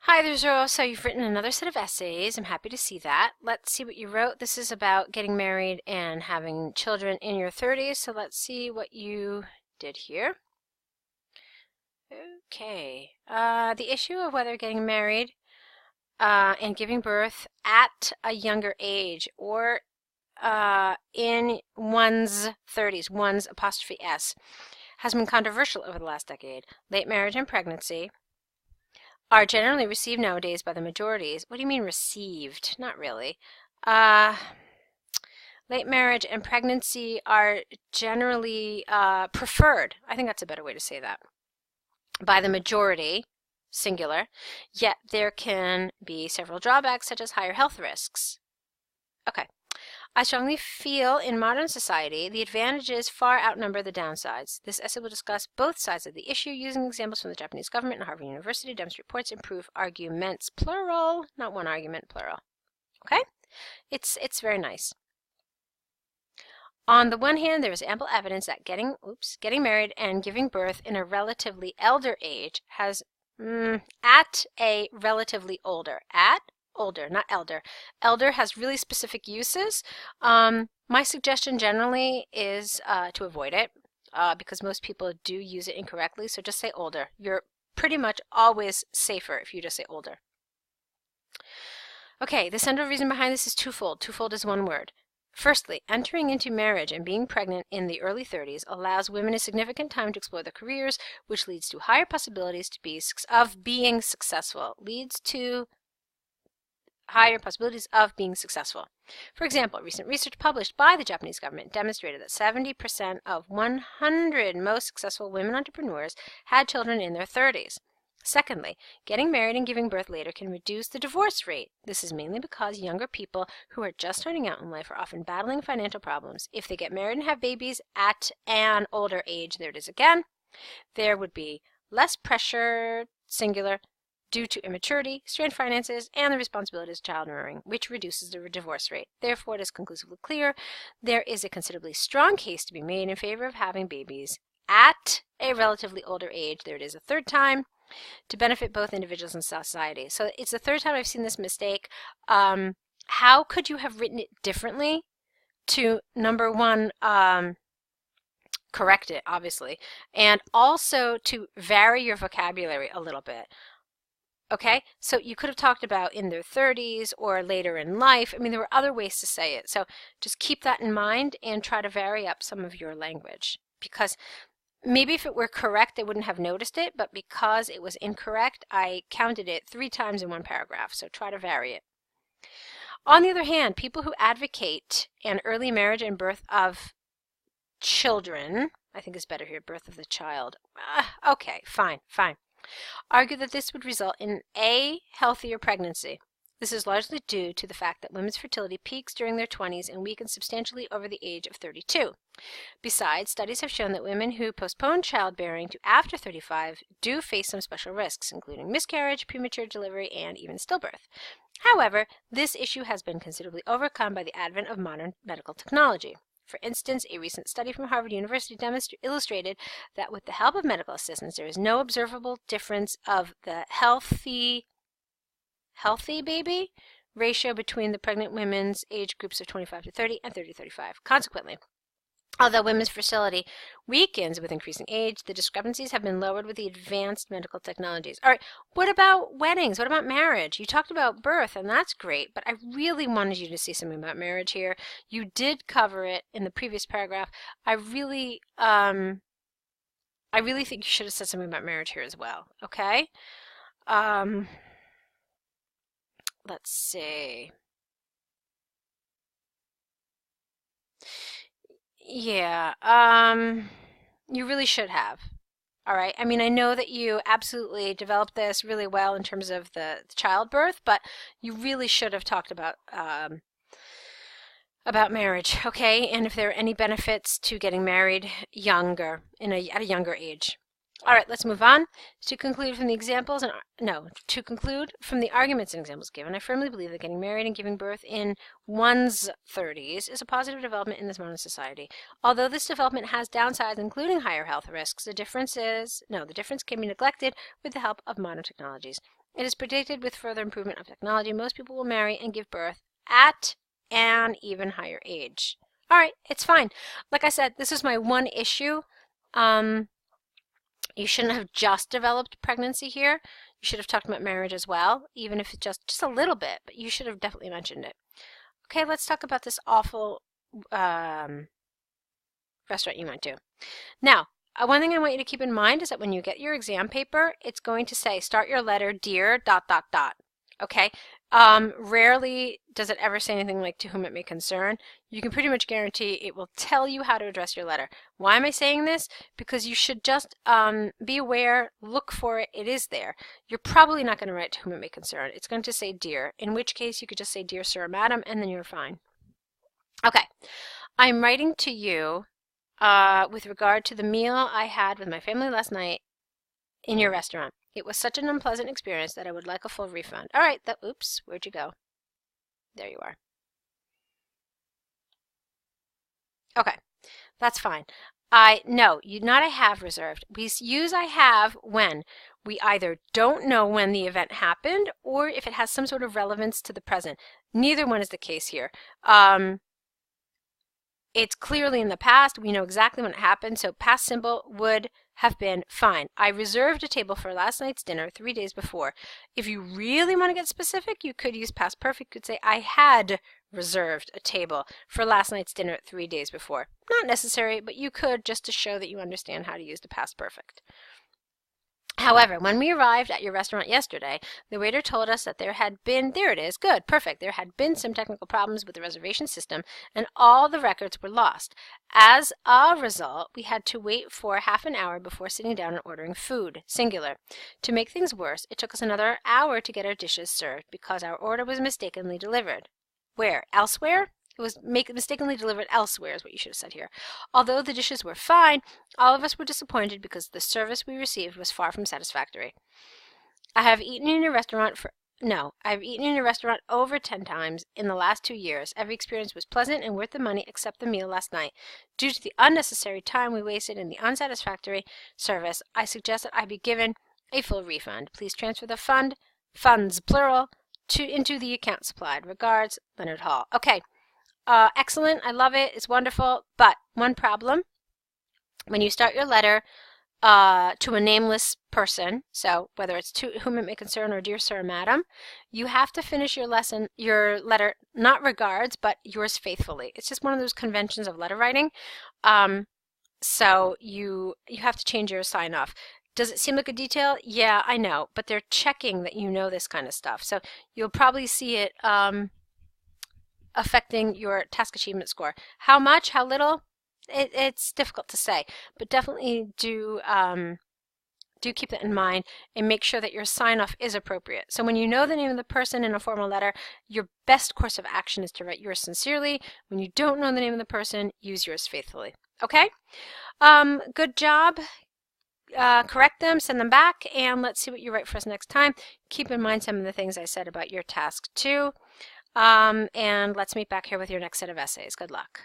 Hi there, Zoro. So you've written another set of essays. I'm happy to see that. Let's see what you wrote. This is about getting married and having children in your 30s. So let's see what you did here. Okay. The issue of whether getting married and giving birth at a younger age or in one's 30s, one's apostrophe S, has been controversial over the last decade. Late marriage and pregnancy are generally received nowadays by the majorities. What do you mean received? Not really. Uh, Late marriage and pregnancy are generally preferred. I think that's a better way to say that. By the majority, singular, yet there can be several drawbacks such as higher health risks. Okay. I strongly feel in modern society the advantages far outnumber the downsides. This essay will discuss both sides of the issue using examples from the Japanese government and Harvard University, demonstrate reports, and prove arguments, plural, not one argument, plural. Okay? It's very nice. On the one hand, there is ample evidence that getting married and giving birth in a relatively elder age has at a relatively older, not elder. Elder has really specific uses. My suggestion generally is to avoid it because most people do use it incorrectly. So just say older. You're pretty much always safer if you just say older. Okay, the central reason behind this is twofold. Twofold is one word. Firstly, entering into marriage and being pregnant in the early 30s allows women a significant time to explore their careers, which leads to higher possibilities of being successful. Higher possibilities of being successful. For example, recent research published by the Japanese government demonstrated that 70% of 100 most successful women entrepreneurs had children in their 30s. Secondly, getting married and giving birth later can reduce the divorce rate. This is mainly because younger people who are just starting out in life are often battling financial problems. If they get married and have babies at an older age, there it is again, there would be less pressure, singular, due to immaturity, strained finances, and the responsibilities of child rearing, which reduces the divorce rate. Therefore, it is conclusively clear there is a considerably strong case to be made in favor of having babies at a relatively older age. There it is a third time, to benefit both individuals and society. So it's the third time I've seen this mistake. How could you have written it differently to, number one, correct it, obviously, and also to vary your vocabulary a little bit? Okay, so you could have talked about in their 30s or later in life. I mean, there were other ways to say it. So just keep that in mind and try to vary up some of your language, because maybe if it were correct, they wouldn't have noticed it, but because it was incorrect, I counted it 3 times in one paragraph, so try to vary it. On the other hand, people who advocate an early marriage and birth of children, I think is better here, birth of the child. Okay, fine, argue that this would result in a healthier pregnancy. This is largely due to the fact that women's fertility peaks during their 20s and weakens substantially over the age of 32. Besides, studies have shown that women who postpone childbearing to after 35 do face some special risks, including miscarriage, premature delivery, and even stillbirth. However, this issue has been considerably overcome by the advent of modern medical technology. For instance, a recent study from Harvard University illustrated that with the help of medical assistance, there is no observable difference of the healthy baby ratio between the pregnant women's age groups of 25 to 30 and 30 to 35. Consequently, although women's fertility weakens with increasing age, the discrepancies have been lowered with the advanced medical technologies. All right, what about weddings? What about marriage? You talked about birth, and that's great, but I really wanted you to see something about marriage here. You did cover it in the previous paragraph. I really think you should have said something about marriage here as well, okay? Let's see. Yeah, you really should have. All right. I mean, I know that you absolutely developed this really well in terms of the childbirth, but you really should have talked about marriage, okay? And if there are any benefits to getting married younger, at a younger age. All right, let's move on. To conclude from the examples and to conclude from the arguments and examples given, I firmly believe that getting married and giving birth in one's 30s is a positive development in this modern society. Although this development has downsides, including higher health risks, the difference can be neglected with the help of modern technologies. It is predicted with further improvement of technology, most people will marry and give birth at an even higher age. All right, it's fine. Like I said, this is my one issue. You shouldn't have just developed pregnancy here. You should have talked about marriage as well, even if it's just a little bit, but you should have definitely mentioned it. Okay, let's talk about this awful restaurant you went to. Now, one thing I want you to keep in mind is that when you get your exam paper, it's going to say, start your letter, dear, ... Okay? Rarely does it ever say anything like to whom it may concern. You can pretty much guarantee it will tell you how to address your letter. Why am I saying this? Because you should just be aware, look for it, it is there. You're probably not going to write to whom it may concern. It's going to say dear, in which case you could just say dear sir or madam, and then you're fine. Okay, I'm writing to you with regard to the meal I had with my family last night in your restaurant. It was such an unpleasant experience that I would like a full refund. All right, oops, where'd you go? There you are. Okay, that's fine. No, not I have reserved. We use I have when we either don't know when the event happened or if it has some sort of relevance to the present. Neither one is the case here. It's clearly in the past. We know exactly when it happened, so past simple would have been fine. I reserved a table for last night's dinner 3 days before. If you really want to get specific, you could use past perfect. You could say, I had reserved a table for last night's dinner 3 days before. Not necessary, but you could just to show that you understand how to use the past perfect. However, when we arrived at your restaurant yesterday, the waiter told us that there had been, there it is, good, perfect, there had been some technical problems with the reservation system and all the records were lost. As a result, we had to wait for half an hour before sitting down and ordering food, singular. To make things worse, it took us another hour to get our dishes served because our order was mistakenly delivered. Where? Elsewhere? It was mistakenly delivered elsewhere is what you should have said here. Although the dishes were fine, all of us were disappointed because the service we received was far from satisfactory. I've eaten in your restaurant over 10 times in the last 2 years. Every experience was pleasant and worth the money except the meal last night. Due to the unnecessary time we wasted in the unsatisfactory service, I suggest that I be given a full refund. Please transfer the funds, plural, into the account supplied. Regards, Leonard Hall. Okay. Excellent. I love it. It's wonderful. But one problem, when you start your letter to a nameless person, so whether it's to whom it may concern or dear sir or madam, you have to finish your letter, not regards, but yours faithfully. It's just one of those conventions of letter writing. So you have to change your sign off. Does it seem like a detail? Yeah, I know, but they're checking that you know this kind of stuff. So you'll probably see it affecting your task achievement score. How much? How little? It's difficult to say, but definitely do keep that in mind and make sure that your sign-off is appropriate. So when you know the name of the person in a formal letter, your best course of action is to write yours sincerely. When you don't know the name of the person, use yours faithfully. Okay? Good job. Correct them, send them back, and let's see what you write for us next time. Keep in mind some of the things I said about your task too. And let's meet back here with your next set of essays. Good luck.